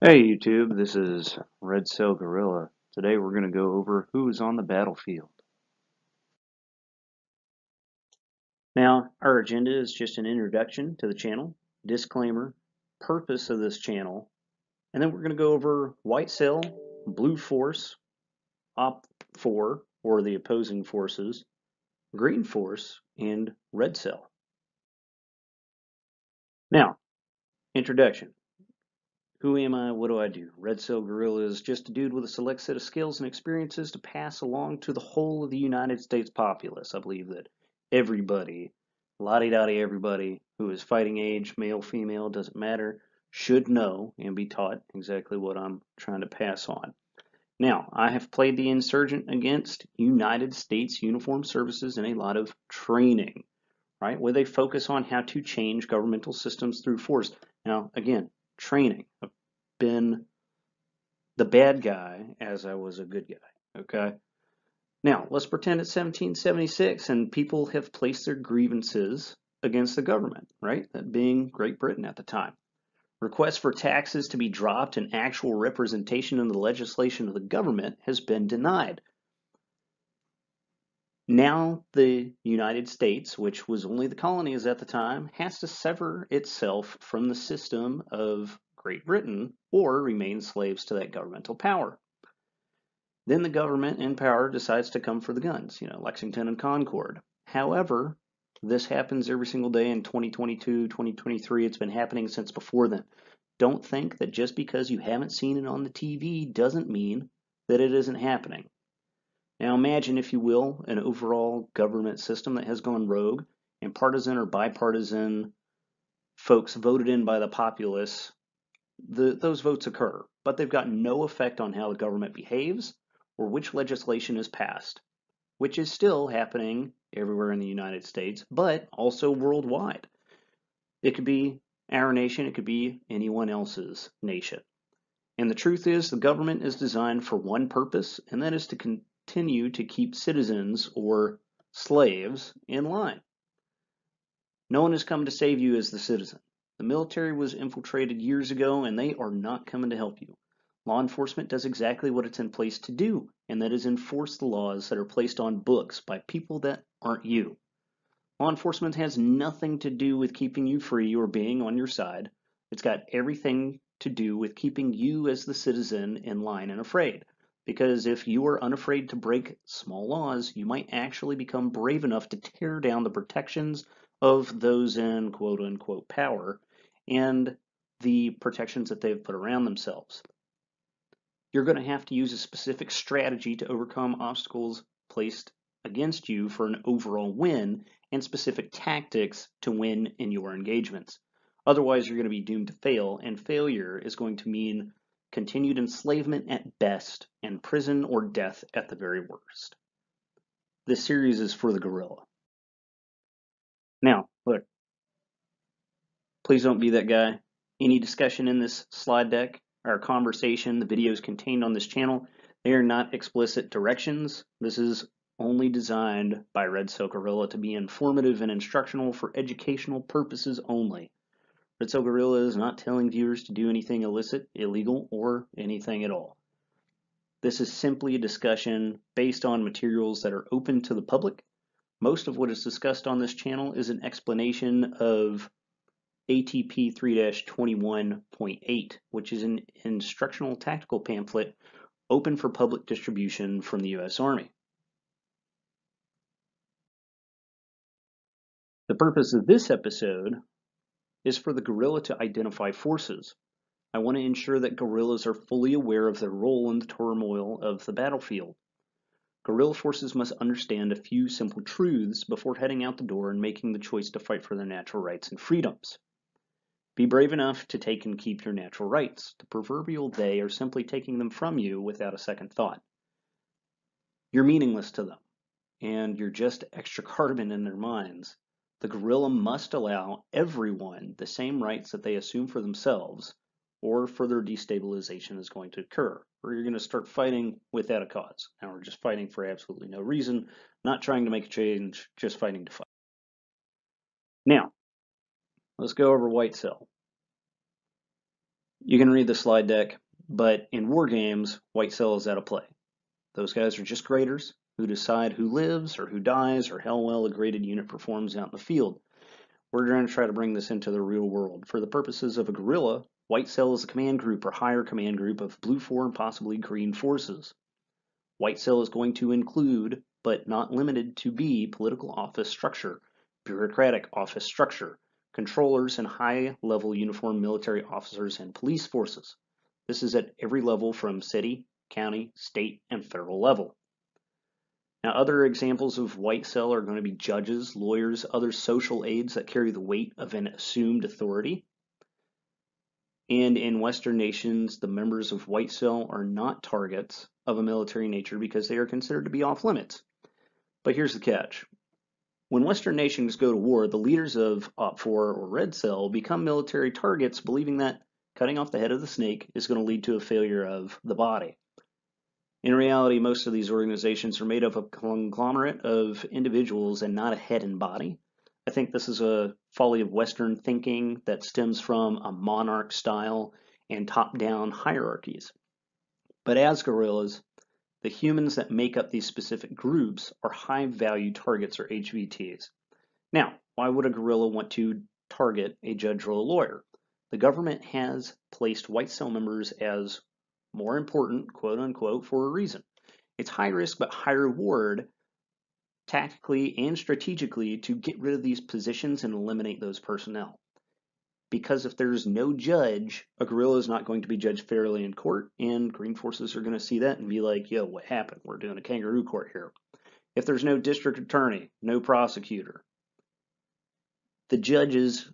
Hey YouTube, this is Red Cell Guerrilla. Today we're going to go over who's on the battlefield. Now, our agenda is just an introduction to the channel, disclaimer, purpose of this channel, and then we're going to go over White Cell, Blue Force, Op 4, or the opposing forces, Green Force, and Red Cell. Now, introduction. Who am I? What do I do? Red Cell Guerrilla is just a dude with a select set of skills and experiences to pass along to the whole of the United States populace. I believe that everybody, lottie-dottie everybody who is fighting age, male, female, doesn't matter, should know and be taught exactly what I'm trying to pass on. Now, I have played the insurgent against United States Uniformed Services in a lot of training, right? Where they focus on how to change governmental systems through force. Now, again, training. I've been the bad guy as I was a good guy, okay? Now, let's pretend it's 1776 and people have placed their grievances against the government, right? That being Great Britain at the time. Requests for taxes to be dropped and actual representation in the legislation of the government has been denied. Now the United States, which was only the colonies at the time, has to sever itself from the system of Great Britain or remain slaves to that governmental power. Then the government in power decides to come for the guns, Lexington and Concord. However, this happens every single day in 2022, 2023. It's been happening since before then. Don't think that just because you haven't seen it on the TV doesn't mean that it isn't happening. Now imagine, if you will, an overall government system that has gone rogue and partisan or bipartisan folks voted in by the populace. Those votes occur, but they've got no effect on how the government behaves or which legislation is passed, which is still happening everywhere in the United States, but also worldwide. It could be our nation, it could be anyone else's nation. And the truth is, the government is designed for one purpose, and that is to continue to keep citizens or slaves in line. No one has come to save you as the citizen. The military was infiltrated years ago, and they are not coming to help you. Law enforcement does exactly what it's in place to do, and that is enforce the laws that are placed on books by people that aren't you. Law enforcement has nothing to do with keeping you free or being on your side. It's got everything to do with keeping you as the citizen in line and afraid. Because if you are unafraid to break small laws, you might actually become brave enough to tear down the protections of those in quote unquote power and the protections that they've put around themselves. You're going to have to use a specific strategy to overcome obstacles placed against you for an overall win, and specific tactics to win in your engagements. Otherwise, you're going to be doomed to fail, and failure is going to mean continued enslavement at best and prison or death at the very worst. This series is for the guerrilla. Now, look, please don't be that guy. Any discussion in this slide deck, our conversation, the videos contained on this channel, they are not explicit directions. This is only designed by Red Cell Guerrilla to be informative and instructional for educational purposes only. Red Cell Guerrilla is not telling viewers to do anything illicit, illegal, or anything at all. This is simply a discussion based on materials that are open to the public. Most of what is discussed on this channel is an explanation of ATP 3-21.8, which is an instructional tactical pamphlet open for public distribution from the U.S. Army. The purpose of this episode is for the guerrilla to identify forces. I want to ensure that guerrillas are fully aware of their role in the turmoil of the battlefield. Guerrilla forces must understand a few simple truths before heading out the door and making the choice to fight for their natural rights and freedoms. Be brave enough to take and keep your natural rights. The proverbial they are simply taking them from you without a second thought. You're meaningless to them, and you're just extra carbon in their minds. The guerrilla must allow everyone the same rights that they assume for themselves, or further destabilization is going to occur, or you're going to start fighting without a cause. Now we're just fighting for absolutely no reason, not trying to make a change, just fighting to fight. Now, let's go over White Cell. You can read the slide deck, but in war games, white cell is out of play. Those guys are just graders who decide who lives or who dies or how well a graded unit performs out in the field. We're going to try to bring this into the real world. For the purposes of a guerrilla, white cell is a command group or higher command group of blue 4 and possibly green forces. White cell is going to include, but not limited to be, political office structure, bureaucratic office structure, controllers and high-level uniformed military officers and police forces. This is at every level from city, county, state, and federal level. Now, other examples of white cell are going to be judges, lawyers, other social aides that carry the weight of an assumed authority. And in Western nations, the members of white cell are not targets of a military nature because they are considered to be off limits. But here's the catch. When Western nations go to war, the leaders of Op4 or red cell become military targets, believing that cutting off the head of the snake is going to lead to a failure of the body. In reality, most of these organizations are made up of a conglomerate of individuals and not a head and body. I think this is a folly of Western thinking that stems from a monarch style and top-down hierarchies. But as guerrillas, the humans that make up these specific groups are high-value targets or HVTs. Now, why would a guerrilla want to target a judge or a lawyer? The government has placed white cell members as more important, quote unquote, for a reason. It's high risk but high reward tactically and strategically to get rid of these positions and eliminate those personnel. Because if there's no judge, a guerrilla is not going to be judged fairly in court, and green forces are going to see that and be like, yo, what happened? We're doing a kangaroo court here. If there's no district attorney, no prosecutor, the judges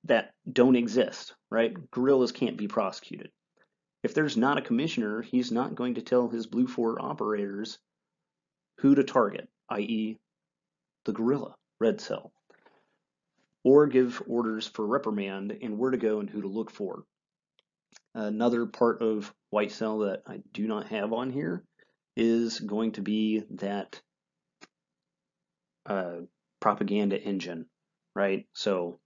that don't exist, right? Guerrillas can't be prosecuted. If there's not a commissioner, he's not going to tell his blue 4 operators who to target, i.e. the guerrilla, red cell, or give orders for reprimand and where to go and who to look for. Another part of white cell that I do not have on here is going to be that propaganda engine, right? So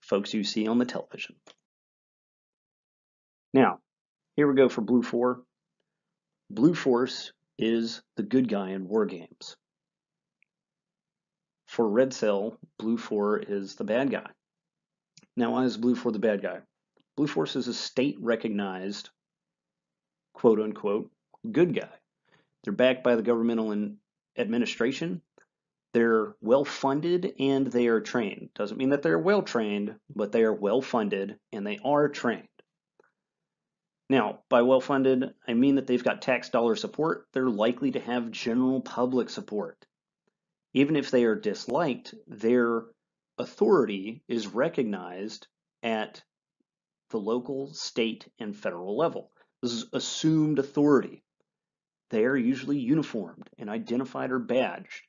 folks you see on the television. Now, here we go for blue 4. Blue force is the good guy in war games. For red cell, blue 4 is the bad guy. Now, why is blue 4 the bad guy? Blue force is a state-recognized, quote-unquote, good guy. They're backed by the governmental administration. They're well-funded and they are trained. Doesn't mean that they're well-trained, but they are well-funded and they are trained. Now, by well-funded, I mean that they've got tax dollar support. They're likely to have general public support. Even if they are disliked, their authority is recognized at the local, state, and federal level. This is assumed authority. They are usually uniformed and identified or badged.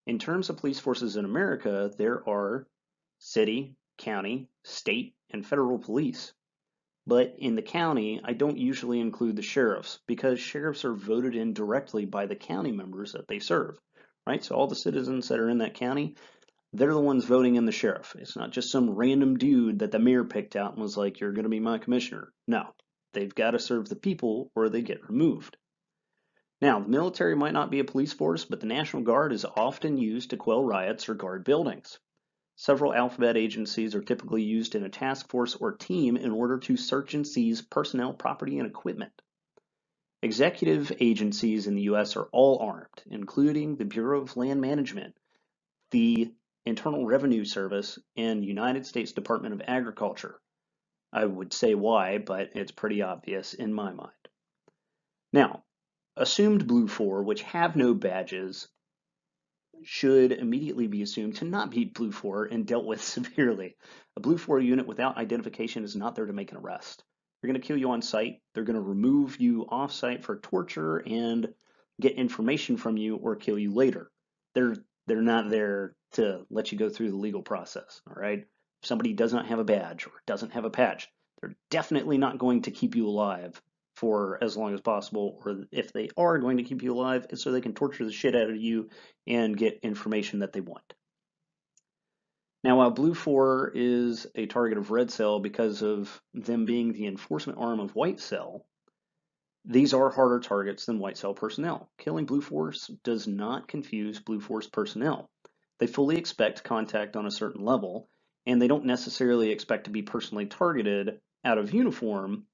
In terms of police forces in America, there are city, county, state, and federal police. But in the county, I don't usually include the sheriffs because sheriffs are voted in directly by the county members that they serve, right? So all the citizens that are in that county, they're the ones voting in the sheriff. It's not just some random dude that the mayor picked out and was like, you're going to be my commissioner. No, they've got to serve the people or they get removed. Now, the military might not be a police force, but the National Guard is often used to quell riots or guard buildings. Several alphabet agencies are typically used in a task force or team in order to search and seize personnel, property, and equipment. Executive agencies in the U.S. are all armed, including the Bureau of Land Management, the Internal Revenue Service, and United States Department of Agriculture. I would say why, but it's pretty obvious in my mind. Now, assumed blue 4, which have no badges, should immediately be assumed to not be blue 4 and dealt with severely. A blue 4 unit without identification is not there to make an arrest. They're going to kill you on site. They're going to remove you off site for torture and get information from you or kill you later. They're not there to let you go through the legal process, all right? If somebody does not have a badge or doesn't have a patch, they're definitely not going to keep you alive for as long as possible, or if they are going to keep you alive, it's so they can torture the shit out of you and get information that they want. Now, while Blue 4 is a target of Red Cell because of them being the enforcement arm of White Cell, these are harder targets than White Cell personnel. Killing Blue Force does not confuse Blue Force personnel. They fully expect contact on a certain level, and they don't necessarily expect to be personally targeted out of uniform,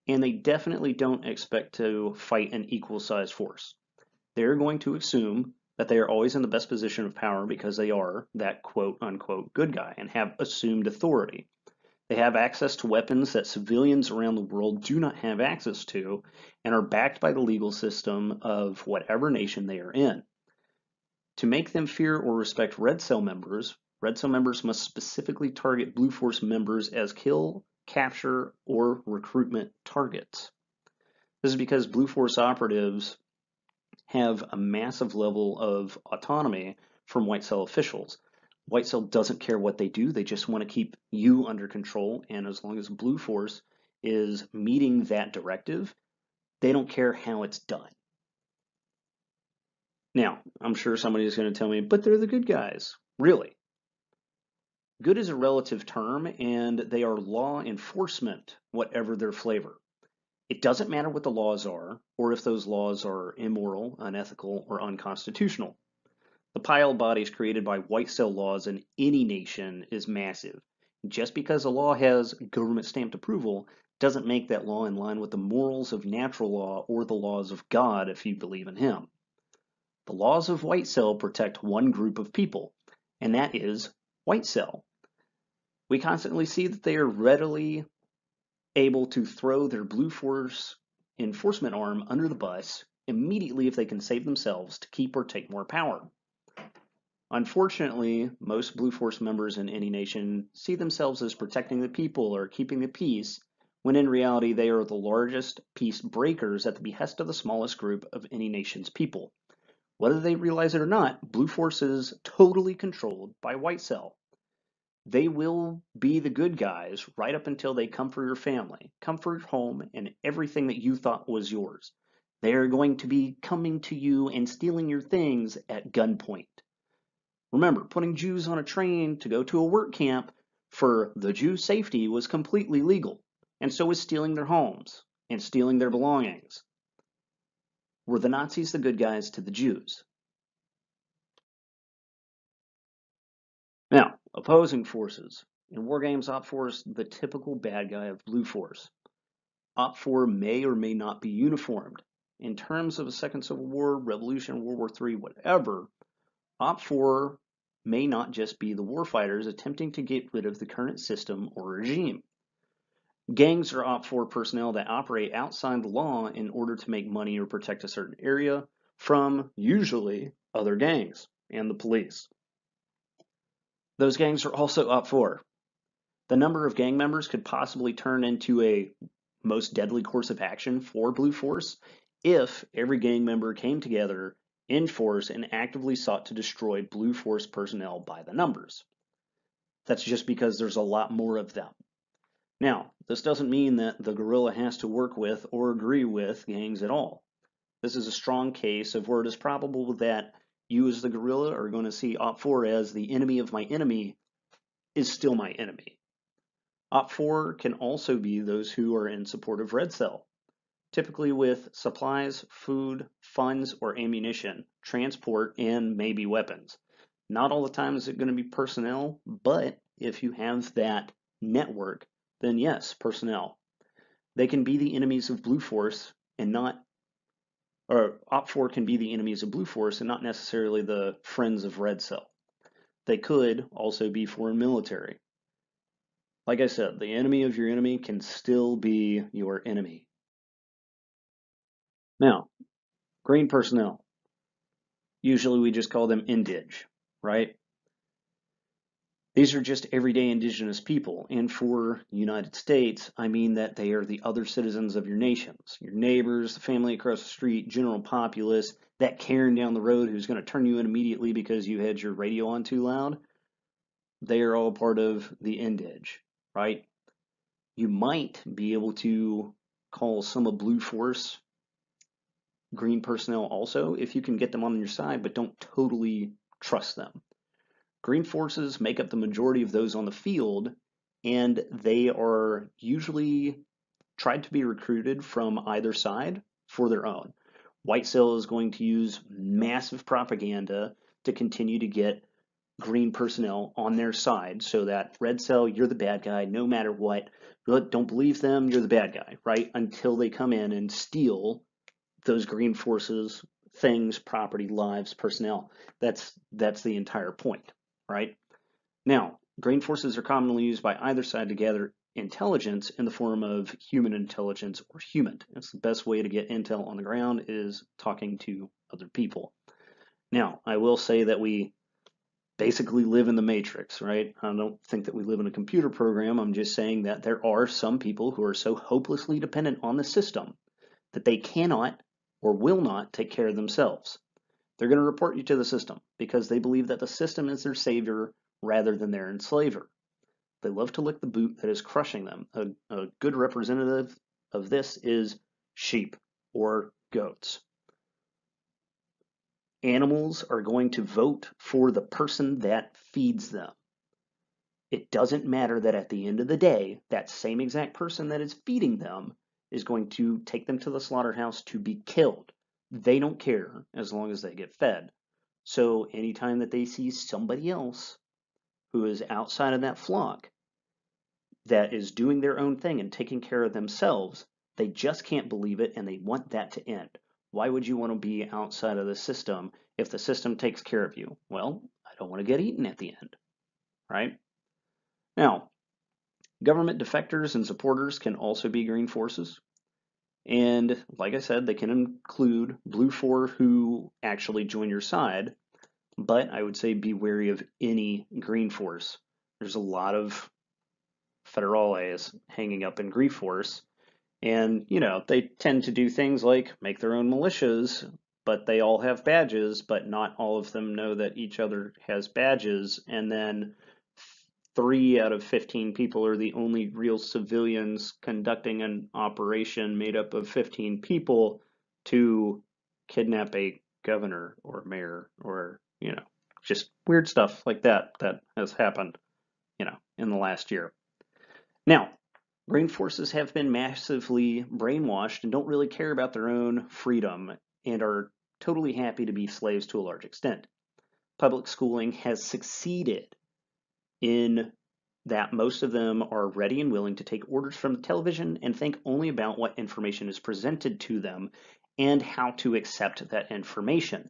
and they definitely don't expect to fight an equal-sized force. They're going to assume that they are always in the best position of power because they are that quote-unquote good guy and have assumed authority. They have access to weapons that civilians around the world do not have access to and are backed by the legal system of whatever nation they are in. To make them fear or respect Red Cell members must specifically target Blue Force members as kill, capture, or recruitment targets. This is because Blue Force operatives have a massive level of autonomy from White Cell officials. White Cell doesn't care what they do, they just want to keep you under control, and as long as Blue Force is meeting that directive, they don't care how it's done. Now, I'm sure somebody is going to tell me, but they're the good guys. Really? Good is a relative term, and they are law enforcement, whatever their flavor. It doesn't matter what the laws are, or if those laws are immoral, unethical, or unconstitutional. The pile of bodies created by white cell laws in any nation is massive. Just because a law has government stamped approval doesn't make that law in line with the morals of natural law or the laws of God if you believe in Him. The laws of white cell protect one group of people, and that is white cell. We constantly see that they are readily able to throw their Blue Force enforcement arm under the bus immediately if they can save themselves to keep or take more power. Unfortunately, most Blue Force members in any nation see themselves as protecting the people or keeping the peace, when in reality they are the largest peace breakers at the behest of the smallest group of any nation's people. Whether they realize it or not, Blue Force is totally controlled by White Cell. They will be the good guys right up until they come for your family, come for your home, and everything that you thought was yours. They are going to be coming to you and stealing your things at gunpoint. Remember, putting Jews on a train to go to a work camp for the Jews' safety was completely legal, and so was stealing their homes and stealing their belongings. Were the Nazis the good guys to the Jews? Now, opposing forces. In war games, Op 4 is the typical bad guy of Blue Force. Op 4 may or may not be uniformed. In terms of a Second Civil War, Revolution, World War III, whatever, Op 4 may not just be the warfighters attempting to get rid of the current system or regime. Gangs are Op 4 personnel that operate outside the law in order to make money or protect a certain area from, usually, other gangs and the police. Those gangs are also Op 4. The number of gang members could possibly turn into a most deadly course of action for Blue Force if every gang member came together in force and actively sought to destroy Blue Force personnel by the numbers. That's just because there's a lot more of them. Now, this doesn't mean that the guerrilla has to work with or agree with gangs at all. This is a strong case of where it is probable that you as the guerrilla are going to see Op 4 as the enemy of my enemy is still my enemy. Op 4 can also be those who are in support of Red Cell, typically with supplies, food, funds, or ammunition, transport, and maybe weapons. Not all the time is it going to be personnel, but if you have that network, then yes, personnel. They can be the enemies of Blue Force and not, or Op 4 can be the enemies of Blue Force and not necessarily the friends of Red Cell. They could also be foreign military. Like I said, the enemy of your enemy can still be your enemy. Now, green personnel. Usually we just call them indige, right? These are just everyday indigenous people, and for United States, I mean that they are the other citizens of your nations, your neighbors, the family across the street, general populace, that Karen down the road who's going to turn you in immediately because you had your radio on too loud. They are all part of the indige, right? You might be able to call some of Blue Force green personnel also if you can get them on your side, but don't totally trust them. Green forces make up the majority of those on the field, and they are usually tried to be recruited from either side for their own. White cell is going to use massive propaganda to continue to get green personnel on their side so that red cell, you're the bad guy no matter what. Don't believe them, you're the bad guy, right? Until they come in and steal those green forces, things, property, lives, personnel. That's the entire point, right? Now, green forces are commonly used by either side to gather intelligence in the form of human intelligence or human. It's the best way to get intel on the ground is talking to other people. Now, I will say that we basically live in the matrix, right? I don't think that we live in a computer program. I'm just saying that there are some people who are so hopelessly dependent on the system that they cannot or will not take care of themselves. They're going to report you to the system because they believe that the system is their savior rather than their enslaver. They love to lick the boot that is crushing them. A good representative of this is sheep or goats. Animals are going to vote for the person that feeds them. It doesn't matter that at the end of the day, that same exact person that is feeding them is going to take them to the slaughterhouse to be killed. They don't care as long as they get fed. So anytime that they see somebody else who is outside of that flock that is doing their own thing and taking care of themselves, they just can't believe it and they want that to end. Why would you want to be outside of the system if the system takes care of you? Well, I don't want to get eaten at the end, right? Now, government defectors and supporters can also be green forces. And like I said, they can include blue for who actually join your side, but I would say be wary of any green force. There's a lot of federales hanging up in green force, and they tend to do things like make their own militias, but they all have badges, but not all of them know that each other has badges, and then 3 out of 15 people are the only real civilians conducting an operation made up of 15 people to kidnap a governor or mayor or, just weird stuff like that has happened, in the last year. Now, green forces have been massively brainwashed and don't really care about their own freedom and are totally happy to be slaves to a large extent. Public schooling has succeeded in that most of them are ready and willing to take orders from the television and think only about what information is presented to them and how to accept that information.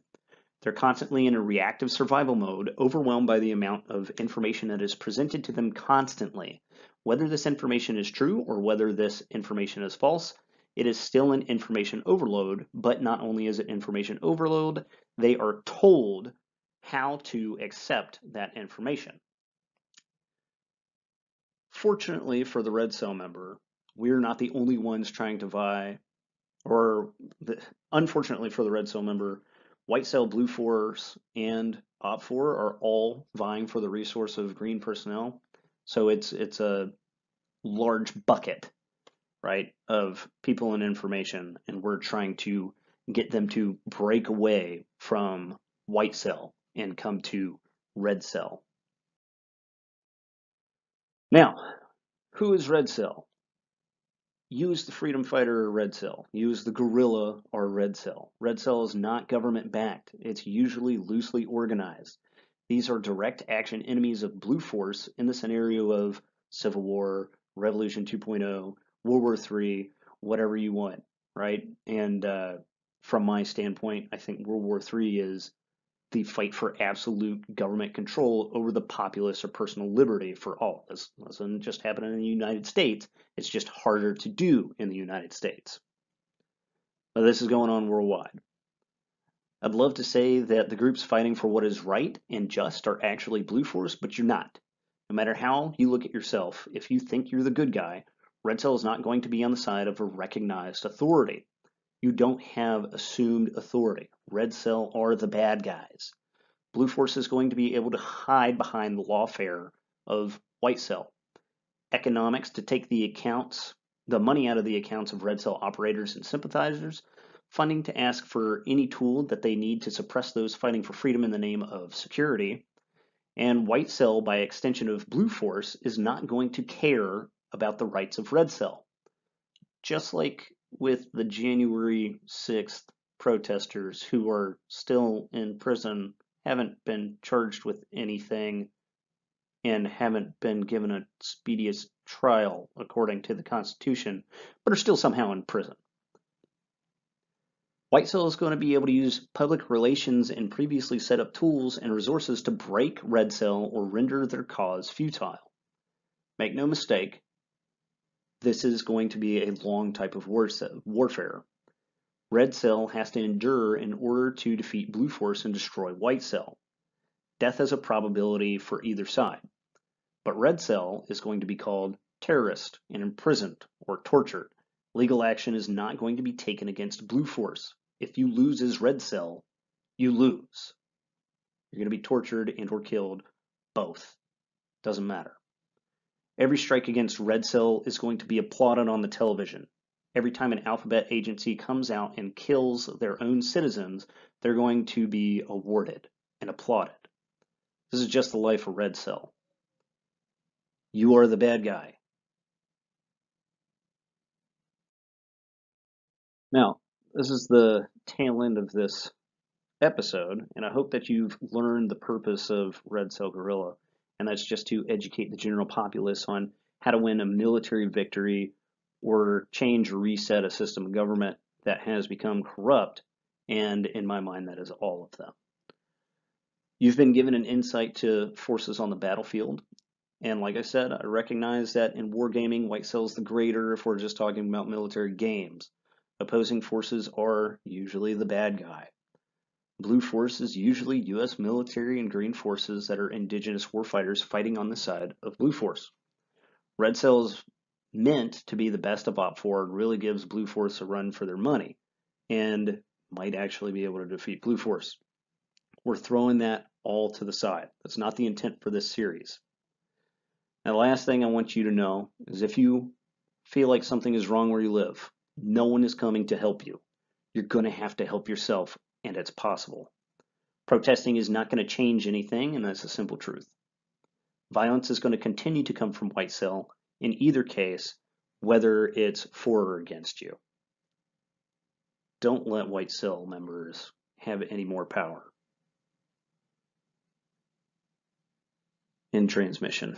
They're constantly in a reactive survival mode, overwhelmed by the amount of information that is presented to them constantly. Whether this information is true or whether this information is false, it is still an information overload, but not only is it information overload, they are told how to accept that information. Fortunately for the red cell member, we're not the only ones trying to vie, unfortunately for the red cell member, white cell, blue force, and op 4 are all vying for the resource of green personnel. So it's a large bucket, right, of people and information, and we're trying to get them to break away from white cell and come to red cell. Now, who is red cell? Use the freedom fighter or red cell. Use the guerrilla or red cell. Red cell is not government backed. It's usually loosely organized. These are direct action enemies of blue force in the scenario of Civil War, Revolution 2.0, World War III, whatever you want, right? And from my standpoint, I think World War III is the fight for absolute government control over the populace or personal liberty for all. This doesn't just happen in the United States. It's just harder to do in the United States. But this is going on worldwide. I'd love to say that the groups fighting for what is right and just are actually blue force, but you're not. No matter how you look at yourself, if you think you're the good guy, red cell is not going to be on the side of a recognized authority. You don't have assumed authority. Red cell are the bad guys. Blue force is going to be able to hide behind the lawfare of white cell. Economics to take the money out of the accounts of red cell operators and sympathizers. Funding to ask for any tool that they need to suppress those fighting for freedom in the name of security. And white cell, by extension of blue force, is not going to care about the rights of red cell. Just like with the January 6th protesters who are still in prison, haven't been charged with anything, and haven't been given a speediest trial according to the Constitution, but are still somehow in prison. White cell is going to be able to use public relations and previously set up tools and resources to break red cell or render their cause futile. Make no mistake, this is going to be a long type of warfare. Red cell has to endure in order to defeat blue force and destroy white cell. Death is a probability for either side. But red cell is going to be called terrorist and imprisoned or tortured. Legal action is not going to be taken against blue force. If you lose as red cell, you lose. You're going to be tortured and or killed, both. Doesn't matter. Every strike against red cell is going to be applauded on the television. Every time an alphabet agency comes out and kills their own citizens, they're going to be awarded and applauded. This is just the life of red cell. You are the bad guy. Now, this is the tail end of this episode, and I hope that you've learned the purpose of Red Cell Guerrilla, and that's just to educate the general populace on how to win a military victory or change or reset a system of government that has become corrupt, and in my mind, that is all of them. You've been given an insight to forces on the battlefield, and like I said, I recognize that in wargaming, white cell is the greater if we're just talking about military games. Opposing forces are usually the bad guy. Blue force is usually U.S. military and green forces that are indigenous warfighters fighting on the side of blue force. Red cell is meant to be the best of Op 4 and really gives blue force a run for their money and might actually be able to defeat blue force. We're throwing that all to the side. That's not the intent for this series. Now, the last thing I want you to know is if you feel like something is wrong where you live, no one is coming to help you. You're going to have to help yourself, and it's possible. Protesting is not going to change anything, and that's a simple truth. Violence is going to continue to come from white cell in either case, whether it's for or against you. Don't let white cell members have any more power. In transmission.